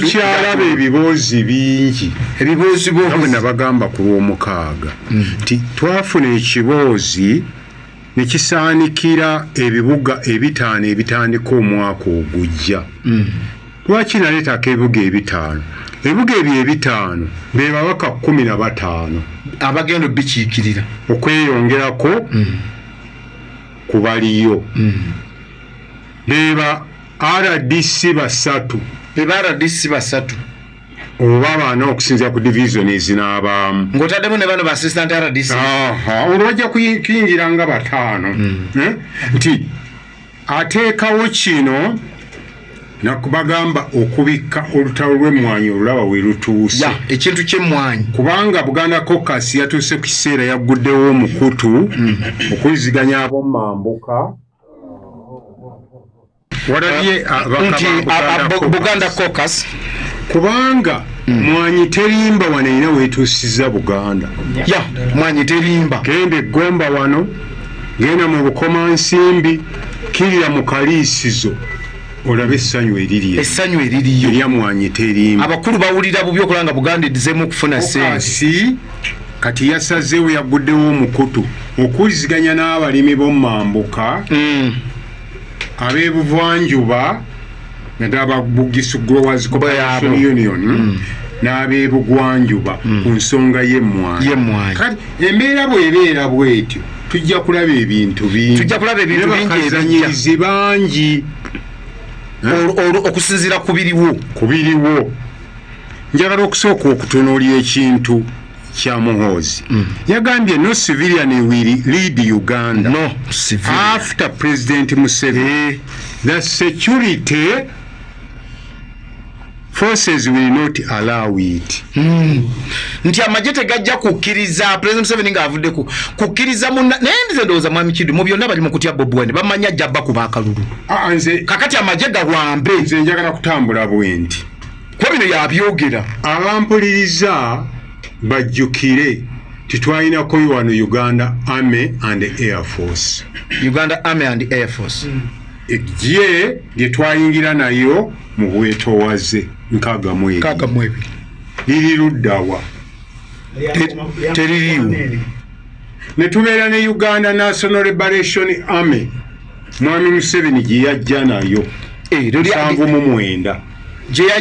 Kyalaba ebibuuzi bingi ebibuuzi bwe nabagamba ku Lwomukaaga nti twafuna ekibuuzi ne kisaanikira ebibuga ebitaano ebitandika omwaka ogujja. Lwaki naleetako ebibuga ebitaano? Ebibuga ebyo ebitaano be babaka 15 abagenda obikiikirira okweyongerako ku baliyo. Beba RDC basatu RDC basatu oba bana okusinzira ku division ezinaabaamu ng'otaddemu ne bano ba assistant RDC. Olwo bajja kuyingira nga bataano. Nti ateekawo kino nakubagamba okubikka olutalo lw'emmwanyi olulaba we lutuuse. Ekintu ky'emmwanyi kubanga Buganda Caucus yatuuse ku kiseera yagguddewo omukutu okuyiziganya ab'omumambuka walabye Buganda Caucus kubanga Mwanyi Terimba wano ina weetuusiza Buganda. Mwanyi Terimba genda Egomba wano, genda mu Bukomansimbi, kirira mu Kaliisizo olabe essanyu eririyo erya Mwanyi Terimba. Abakulu bawulira bubi okulanga Buganda eddizeemu okufuna ssente. Kati yasazeewo yagguddewo omukutu okuziganya n'abalimi b'omumambuka ab'ebuvanjuba naddala Bugisu Growers Cooperation Union n'ab'ebugwanjuba ku nsonga y'emmwanyi. Kati embeera bw'ebeera bw'etyo tujja kulaba ebintu bingi bakazanyirizi bangi okusinziira ku biriwo. Njagala okusooka okutunuulira ekintu kya Muhoozi. Yagambye no civilian will lead Uganda after President Museveni. The security forces will not allow it. Nti amagye tegajja kukkiriza President Museveni ng'avudde kukkiriza naye nze ndowooza Mwami Kiddu mu byonna bali mu kutya Bobi Wine bamanya ajja bba kuba akalulu. Kakati amagye gawambe. Nze njagala kutambula bwe nti kuba bino yabyogera. Abampuliriza bajjukire titwalinako wano Uganda Army and Air Force. Uganda Army and Air Force. Eggye lye twayingira nayo mu bwetoowaze 62 liri luddawa? Teririiwo. Ne tubeera ne Uganda National Liberation Army Mwami Museveni gye yajja nayo 79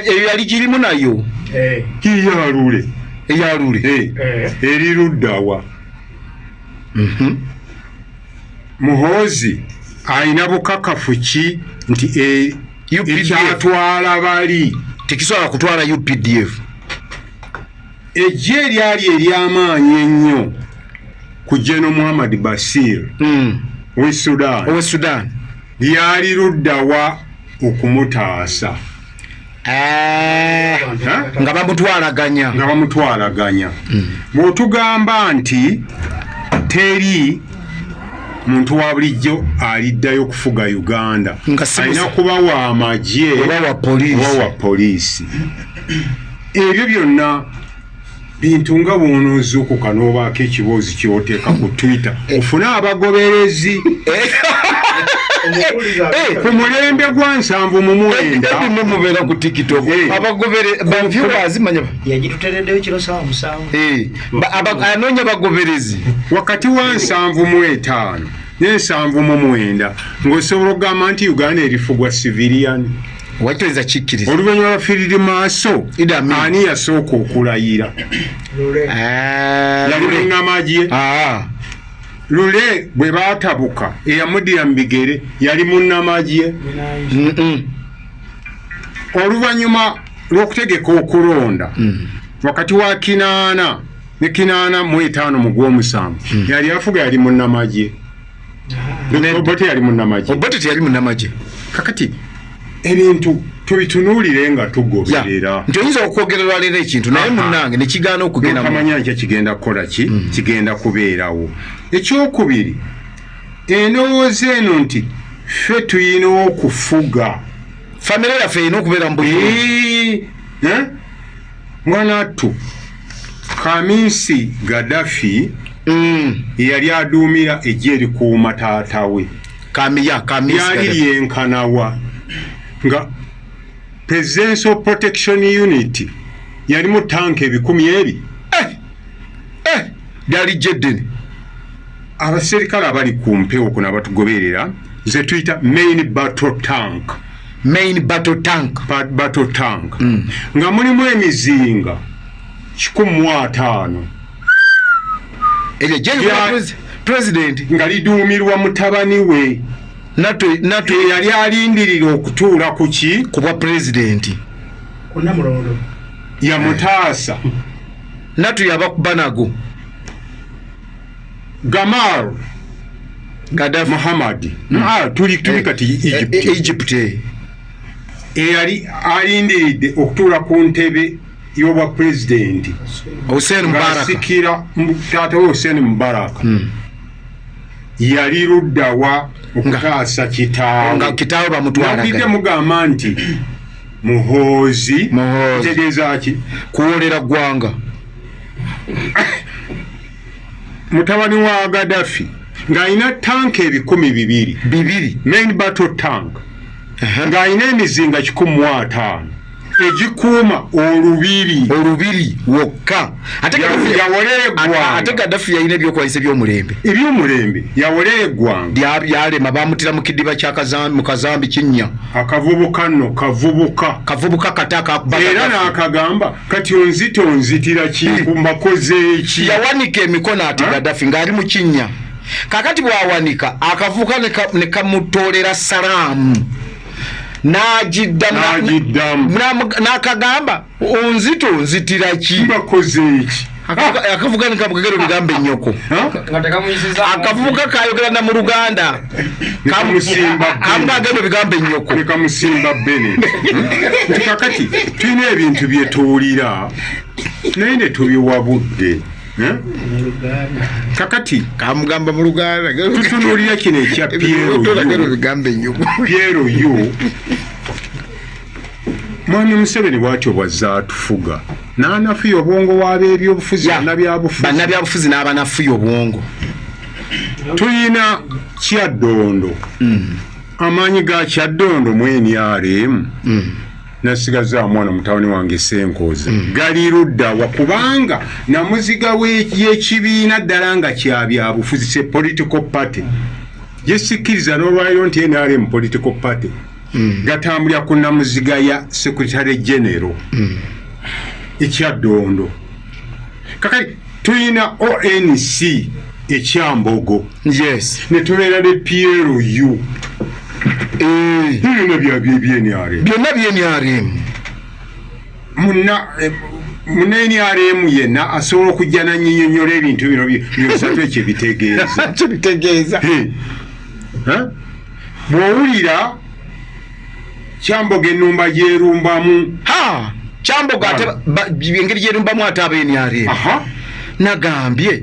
eyo yali girimu nayo eyalule eri luddawa? Muhoozi alina bukakafu ki nti ekyatwala bali tekisobola kutwala UPDF? Eggye eryali ery'amaanyi ennyo ku General Muhammad Bashir ow'e Sudan lyali luddawa okumutaasa? Nga bamutwalaganya. Bw'otugamba nti teri muntu wa bulijjo aliddayo okufuga Uganda alina kuba wa magye oba wa poliisi. Ebyo byonna bintu nga bw'onoozuukuka n'obaako ekibuuzi ky'oteeka ku Twitter ofune abagoberezi ku mulembe gwa 79 mubeera ku TikTok yagitutereddeyo kiro 7 anoonya bagoberezi wakati wa 75 ne 79 ng'osobola okugamba nti Uganda erifugwa civilian. Wajitoza kikkiriza oluvannyuma lwa fiiridi maaso ani yasooka okulayira? Yalulenga magye. Lule bwe baatabuka eyamuddira mu bigere yali munnamagye. Oluvannyuma lw'okutegeka okulonda wakati wa Kinaana ne 85 mu Gw'omusanvu yali afuga yali munnamagye. Obote yali munnamagye. Kakati ebintu tubitunuulire nga tugoberera. Nti oyinza okwogererwa leero ekintu naye munnange ne kigaana okugenda kamanya nkya kigenda kukola ki kigenda kubeerawo. Ekyokubiri endowooza eno nti ffe tuyina okufuga famire yaffe erina okubeera mu bulungi. Mwanattu Kamisi Gaddafi yali aduumira eggye erikuuma taata we. Kamisi yali yenkanawa nga Presidential Protection Unit yalimu tank 10,000 byali jedden abaserikale abali ku mpewo kuna batugoberera ze tuyita main battle tank nga mulimu emizinga 15,000 president nga liduumirwa mutabani we nato yali alindirira okutuula kuki kubwa president yamutaasa nato yabakubanago Gamal Gaddafi Muhammad tuli kati Egypt eyali alindiridde okutuula ku ntebe y'obwa president Hussein Mubarak sikira taata we Hussein Mubarak yali luddawa okutaasa kitaawe bamutwalaga mugamba nti muhoozi tegeeza ki kuwolera ggwanga mutabani wa Gaddafi ng'alina tank 200 main battle tank ng'alina emizinga 15,000 egikuuma olubiri wokka ate Gaddafi yalina ebyokwayisa eby'omulembe yawolera eggwanga byalema bamutira mu kidiba mu kazambi kinnya akavubuka nno kavubuka kata era n'akagamba kati onzitira ki mbakoze eki yawanika emikono ati Gaddafi ng'ali mu kinnya kakati bwawanika akavubuka ne kamutoolera salaamu n'agiddamu n'akagamba onzitira ki mbakoze eki akavuga nikabugero bigambe nnyoko akavuga kayogera na mu Luganda kamugagendo bigambe nnyoko nikamusimba bene kakati tulina ebintu byetuwulira naye ne tubiwabudde kakati kamugamba mu Luganda tutunuulira kino ekya Pierre Yu Mwami Museveni bw'atyo bw'azza atufuga n'anafuya obwongo w'ab'ebyobufuzi bannabyabufuzi n'abanafuya obwongo tulina Kyaddondo amaanyi ga Kyaddondo mu NRM nasigaza mwana mutabani wange Senkoze gali luddawa kubanga namuziga w'ekibiina ddala nga kyabyabufuzi se political party yesikiriza n'olwaliro nti NRM political party gatambulira ku namuziga ya Secretary General Ekyaddondo kakati tulina ONC ekyambogo ne tubeera ne Pierre Yu byonna byenRM muna NRM yenna asobola okujja nanyinyonnyola ebintu bino byosatu ekyo bitegeeza bw'owulira Kyambogo ennumba gyerumbamu Kyambogo ate engeri gyerumbamu ate ab'NRM nagambye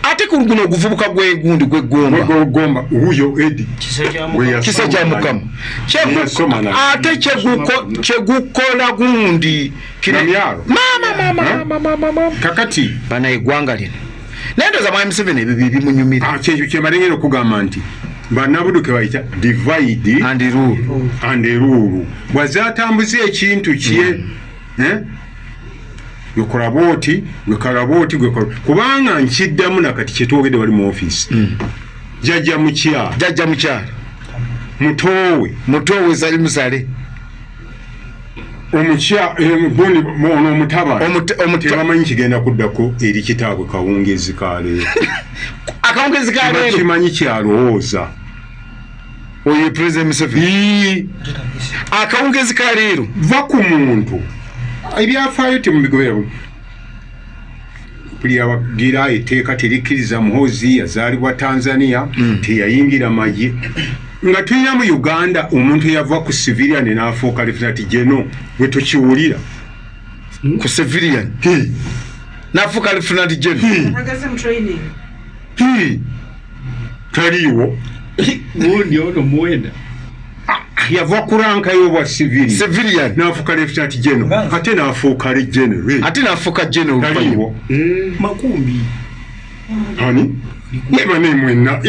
ate ku guno oguvubuka gw'egundi gw'eggomba wuyo Edi kisa kya Mukama ate kyegukola gundi kakati bana eggwanga lino naye ndoza Mwami Museveni ebyo bimunyumira kyembalengera okugamba nti bannabuduke bayita divide and rule bwazatambuza ekintu kye gwekola bwoti kubanga nkiddamu nakati kyetwogedde wali mu office jajja mukyala mutowe zali musale tebamanyi kigenda kuddako eri kitaabwe kawungezi kaleero kimanyi kyalowooza oyo President Museveni akawungezi kaleero va ku muntu ebyafaayo temubigobera buli abagira etteeka terikkiriza Muhoozi yazaalibwa Tanzania teyayingira magye nga tulina mu Uganda omuntu yava ku civilian n'afuuka Lieutenant General bwe tukiwulira ku civilian n'afuuka Lieutenant General taliiwo yava ku ranka y'obwa civilian n'afuuka Lieutenant General ate n'afuuka General taliiwo makumbi hani nebane mwenna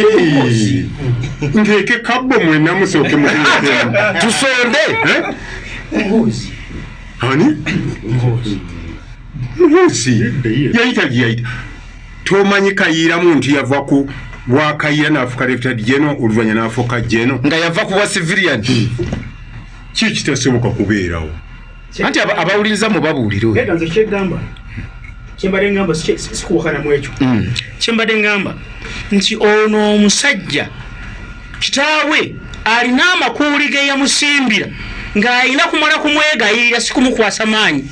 ngeeke kabbo mwenna musooke tusonde ani Muhoozi yayita giyayita tomanyi Kayiira muntu yava ku Bwakayiira n'afuuka Lieutenant General oluvannyuma n'afuuka General nga yava ku bwa civilian ki kitasoboka kubeerawo anti abawuliriza mu babuuliro kyembadde ngamba sikuwakana mu ekyo kyembadde ngamba nti ono omusajja kitaawe alina amakuuli ge yamusimbira ng'ayina kumala kumwegayirira si kumukwasa maanyi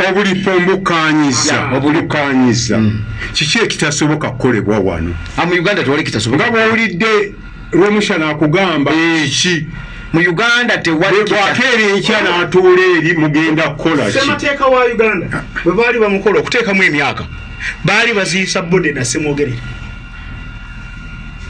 obulipo obukanyiza kiki ekitasoboka kukolebwa wano mu Uganda tewali kitasoboka nga bwowulidde Lwemushana akugamba ki mu Uganda tewali bwakeera enkya n'atuula eri mugenda kukola ki ssemateeka wa Uganda bwe baali bamukola okuteekamu emyaka baali baziisa bodde na Semwogerere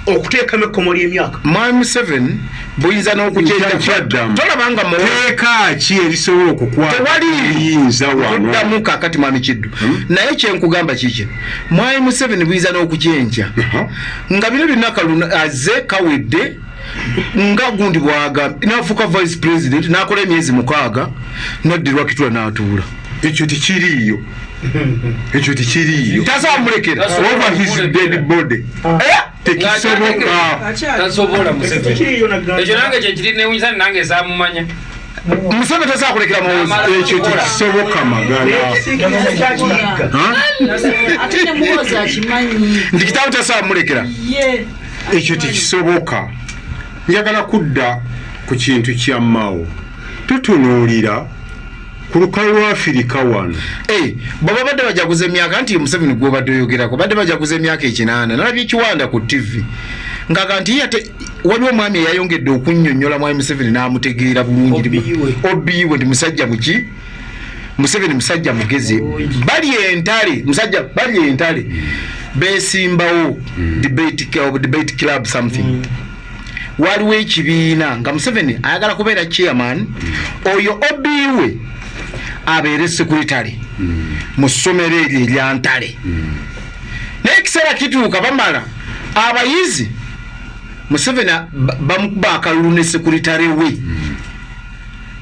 okuteekamu ekkomo ly'emyaka Mwami Museveni buyinza n'okukyekyaddamu tolabanga teeka ki erisobola okukwayinza wano kakati Mwami Kiddu naye kyenkugamba kiki Mwami Museveni buyinza n'okukyenkya nga bino byonna Kalulu azze kawedde nga gundi bwagambye n'afuuka vice president n'akola emyezi 6 n'addirwa Kitula n'atuula ekyo tekiriiyo tasambulekera over his dead body tekisoboka tasobola Museveni ekyo nange kyekiri newunyisa nange esamumanya Museveni tasakulekera Muhoozi ekyo tekisoboka magala ate ne Muhoozi akimanyi nti kitaawe tasambulekera ekyo tekisoboka njagala kudda ku kintu kya Mao tutunuulira ku lukalu lwa Afirika wano baba badde bajaguza emyaka nti Museveni gw'obadde oyogerako badde bajaguza emyaka 8 nalabye ekiwanda ku TV ngaga nti waliwo omwami eyayongedde okunnyonnyola Mwami Museveni n'amutegeera bulungi obiiwe ndi musajja muki Museveni musajja mugezi bali entale beesimbawo debate club something waliwo ekibiina nga Museveni ayagala kubeera chairman oyo obiiwe abeere secretary mu ssomero eryo erya Ntale naye ekiseera kituuka bamala abayizi Museveni bamukuba akalulu ne secretary we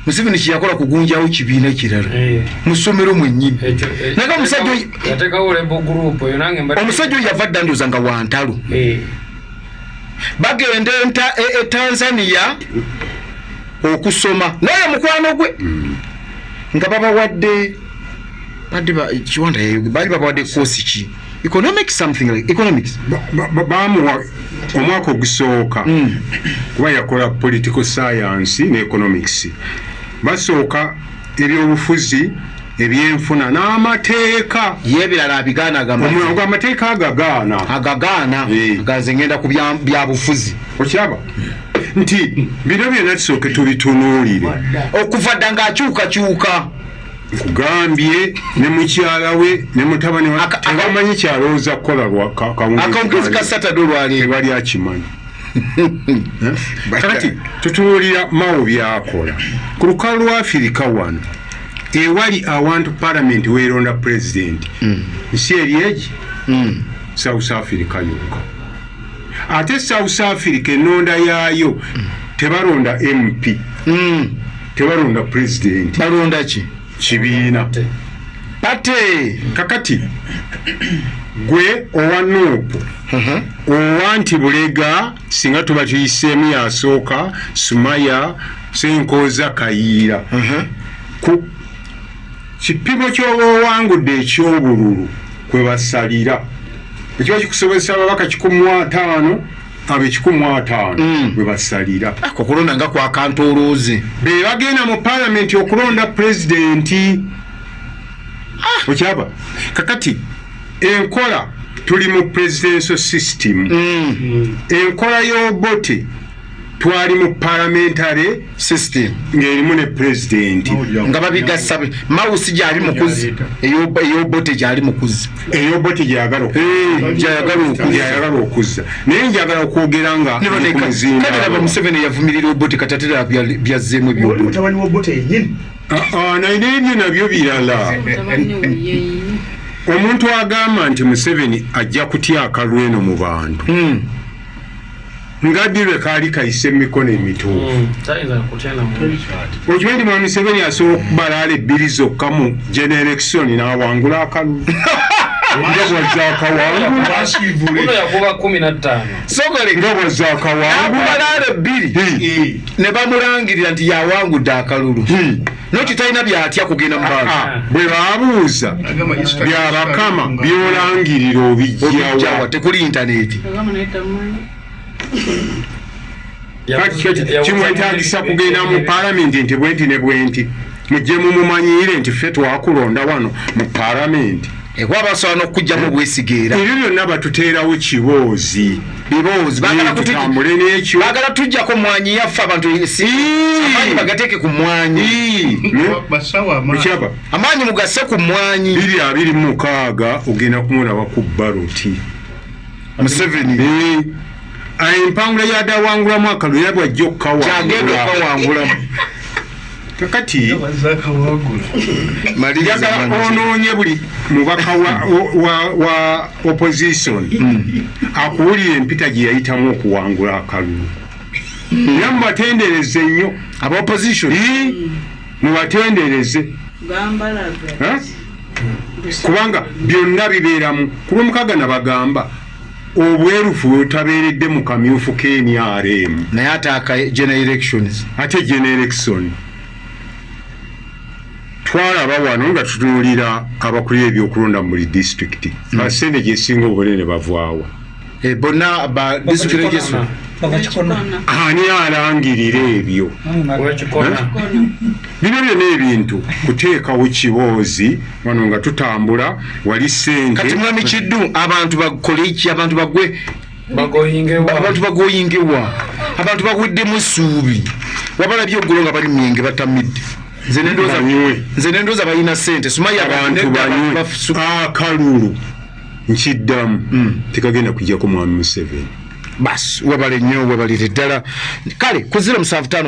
Museveni kiyakola kugunjawo kibiina ekirala mu ssomero mwennyini naye omusajja oyo yava dda ndooza nga wantalo bagenda Tanzania okusoma naye mukwano gwe nga babawadde kiwanda bali babawadde kosi ki economics something like economics bamuwa omwaka ogusooka kuba yakola political science ne economics basooka ebyobufuzi ebyenfuna n'amateeka yebirala abigaana amateeka agagaana ganze ngenda ku byabufuzi okiraba nti bino byonna tusooke tubitunuulire okuva dda ng'akyukakyuka kugambye ne mukyala we ne mutabani we tebamanyi kyalowooza kukola akawungizi ka Saturday olwaleero tebali akimanyi kati tutunuulira Mao byakola ku lukalu lwa Afirika wano ewali awantu parliament weeronda president nsi eri egi South Africa yokka ate South Africa enonda yaayo tebalonda MP tebalonda president balonda ki kibiina pate kakati gwe owa Nuupu owa Ntibulega singa tuba tuyiseemu yasooka Sumaya Senkoza Kayiira ku kipimo ky'oba owangudde eky'obululu kwe basalira ekiba kikusobozesa ababaka 15 abe 15 bwe basalira okulonda nga kwa kantolooze be bagenda mu parliament okulonda pulezidenti okyaba kakati enkola tuli mu presidential system enkola y'obote twali mu parliamentary system ng'erimu ne president nga babigasa Mausi gyali mukuzi eyobote gyali mukuzi eyobote gyagala okuzza naye njagala okwogera nga kadalaba Museveni yavumirira obote katatera byazzeemu naye ebyo nabyo birala omuntu agamba nti Museveni ajja kutya akalweno mu bantu nga dirwe kaali kayise emikono emituufu okimanyi mwami Museveni asobola okubalaala ebbiri zokka mu general election n'awangula akalulu nga bwazakawangulabalaala ebbiri ne bamulangirira nti yawangudde akalulu noti talina byatya kugenda mu bantu bwe babuuza byabakama byolangirira obijjawa tekuli intaneti kimwetagisa kugenda mu palamenti nti bwenti ne bwenti mujje mumumanyire nti ffe twakulonda wano mu palamenti ekwabasobola n'okugjamu bwesigeera ebyo byonna batuteerawo kiboozi tutambule n'ekyo bagala tujjako mwanyi yaffe abantu amaanyi bagateeke ku mwanyi amaanyi mugase ku mwanyi 226 ogenda kumulaba ku baloti Museveni empangula yadawangulamu akalulu era bwajja okukawangula kakati njagala onoonye buli mubaka wa opposition akuwulira empita gye yayitamu okuwangula akalulu era mubatendereze nnyo aba opposition mubatendereze kubanga byonna bibeeramu ku lw'omukaga nabagamba obwerufu bwetabeeredde mu kamyufu k'NRM naye ate general elections twalaba wano nga tutunuulira abakulira ebyokulonda mu buli disitulikiti basente gyesinga obunene bavaawa bonna ba disitulikiti ani alangirira ebyo bino byonna ebintu kuteekawo kiboozi wano nga tutambula wali sente kati mwami Kiddu abantu bakole iki abantu bagwe abantu bagoyingewa abantu bagweddemu essuubi wabala byoggulo nga bali myenge batamidde nze nendoza balina sente Sumaya abantu banywe akalulu nkiddamu tekagenda kujjako mwami Museveni basi webale nnyo webalire ddala kale ku 075